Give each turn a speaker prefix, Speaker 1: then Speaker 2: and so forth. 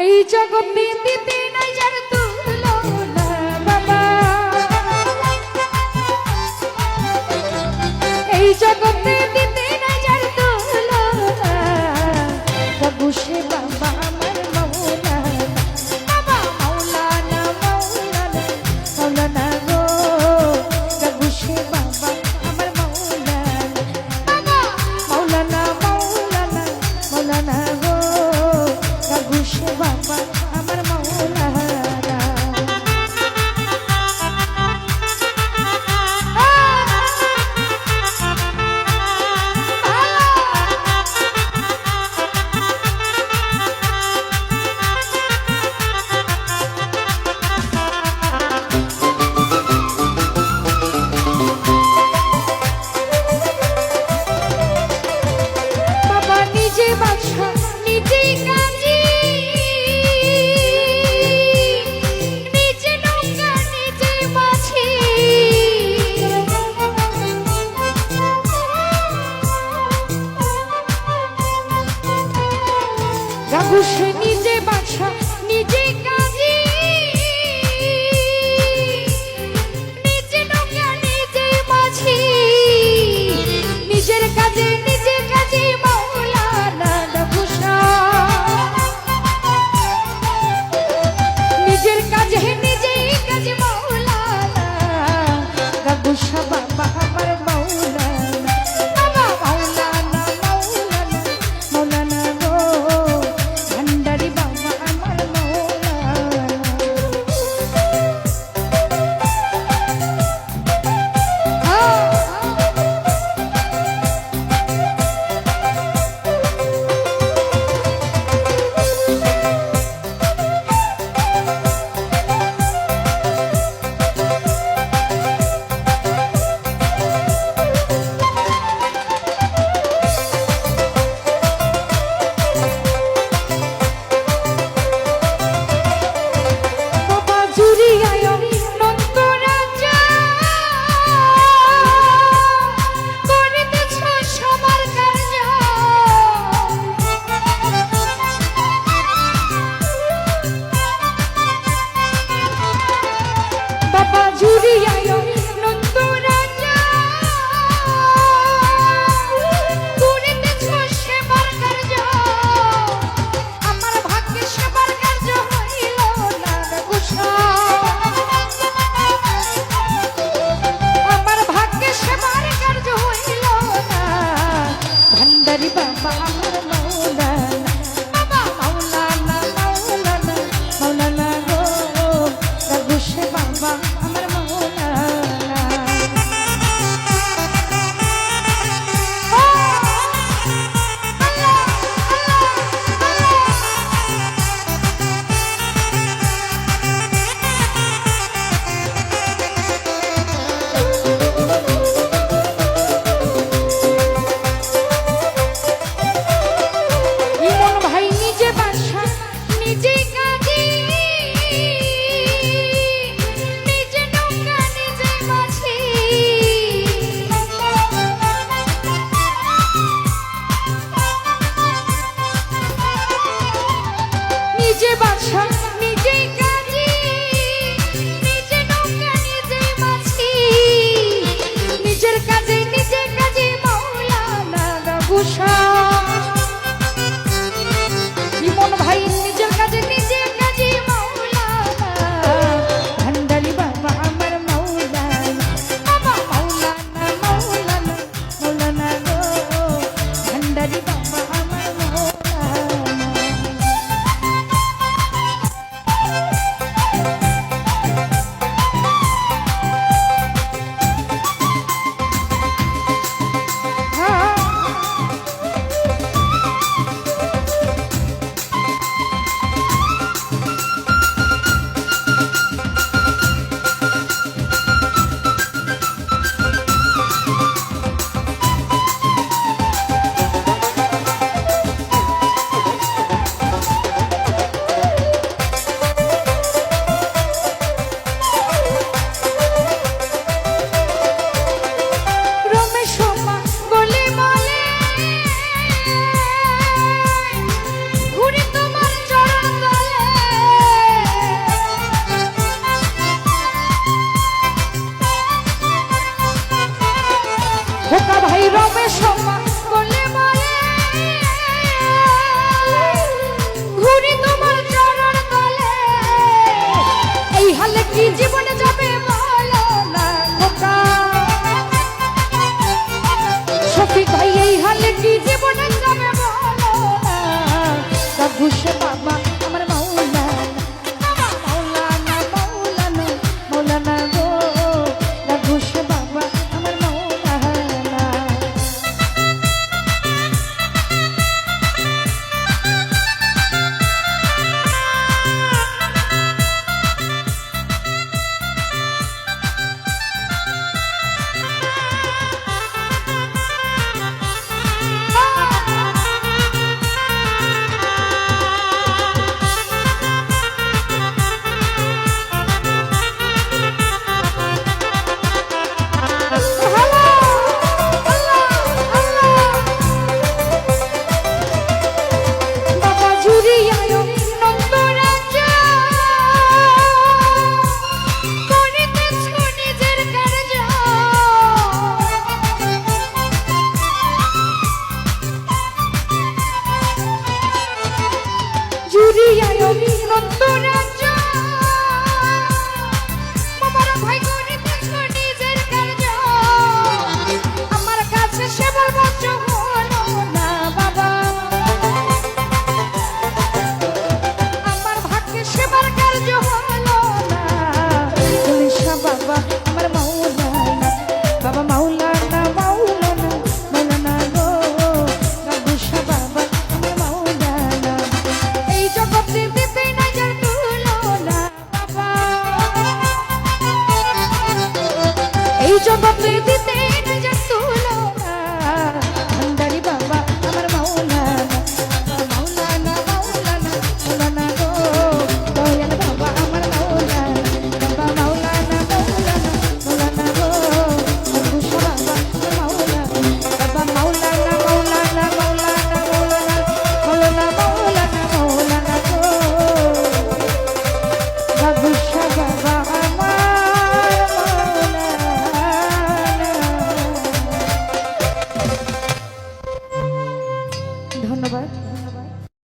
Speaker 1: এই জগতে দিতে নাই যার তুলনা বাবা, এই জগতে দিতে নাই যার তুলনা, প্রভু সে বাবা আমার মাওলানা, বাবা মাওলানা মাওলানা মাওলানা গো, প্রভু সে বাবা আমার মাওলানা, বাবা মাওলানা মাওলানা মাওলানা গো, প্রভু সে বাবা আমার মাওলানা। বাবা নিজে বাদশা নিজে কাজী, নিজে নৌকা নিজে মাঝি, রাঘু সে নিজে বাদশা নিজে কাজী, নিজে নৌকা নিজে মাঝি, নিজের কাজে নিজে কাজে মাওলানা রাঘু শাহ, নিজের কাজে নিজেই কাজে মাওলানা রাঘু শাহ বাবা আমার মাওলানা, বাবা মাওলানা মাওলানা মাওলানা গো, ভান্ডারি বাবা আমার মাওলানা। বাবা জুড়িয়ায় নন্দ রাজা, করিতেছ সবার কার্য, বাবা জুড়িয়ায় নন্দ রাজা, করিতেছ সেবার কার্য, আমার ভাগ্যে সেবার কার্য হইল না রাঘু শাহ, আমার ভাগ্যে সেবার কার্য হইল না, ভান্ডারি বাবা আমার মাওলানা, বাবা মাওলানা মাওলানা মাওলানা গো, রাঘু সে বাবা আমার মাওলানা। ইমন ভাই নিজে বাদশা নিজে কাজী, নিজে নৌকা নিজে মাঝি, নিজে বাদশা নিজে কাজী, নিজে নৌকা নিজে মাঝি, নিজের কাজে নিজে কাজে মাওলানা রাঘু শাহ, ইমন ভাই নিজের কাজে নিজে কাজে মাওলানা, ভান্ডারি বাবা আমার মাওলানা, বাবা মাওলানা মাওলানা মাওলানা গো, ভান্ডারি বাবা আমার মাওলানা। আয় নন্দরাজ্য মামার ভাই গরিব নিজের কার্য আমার কাছে সেবার মঞ্চ হলো না বাবা আমার ভাগ্যে সেবার কার্য হলো না পুলিশা বাবা আমার মাওলানা বাবা মাওলানা মাওলানা মাওলানা গো বাবুশা বাবা আমার মাওলানা এই জগতে দিতে না যার তুলনা বাবা এই জগতে দিতে না যার তুলনা ভান্ডারি বাবা আমার মাওলানা মাওলানা মাওলানা মাওলানা গো দয়াল বাবা আমার মাওলানা বাবা মাওলানা মাওলানা মাওলানা গো বাবুশা বাবা আমার মাওলানা বাবা মাওলানা মাওলানা মাওলানা মাওলানা মাওলানা মাওলানা মাওলানা গো বাবুশা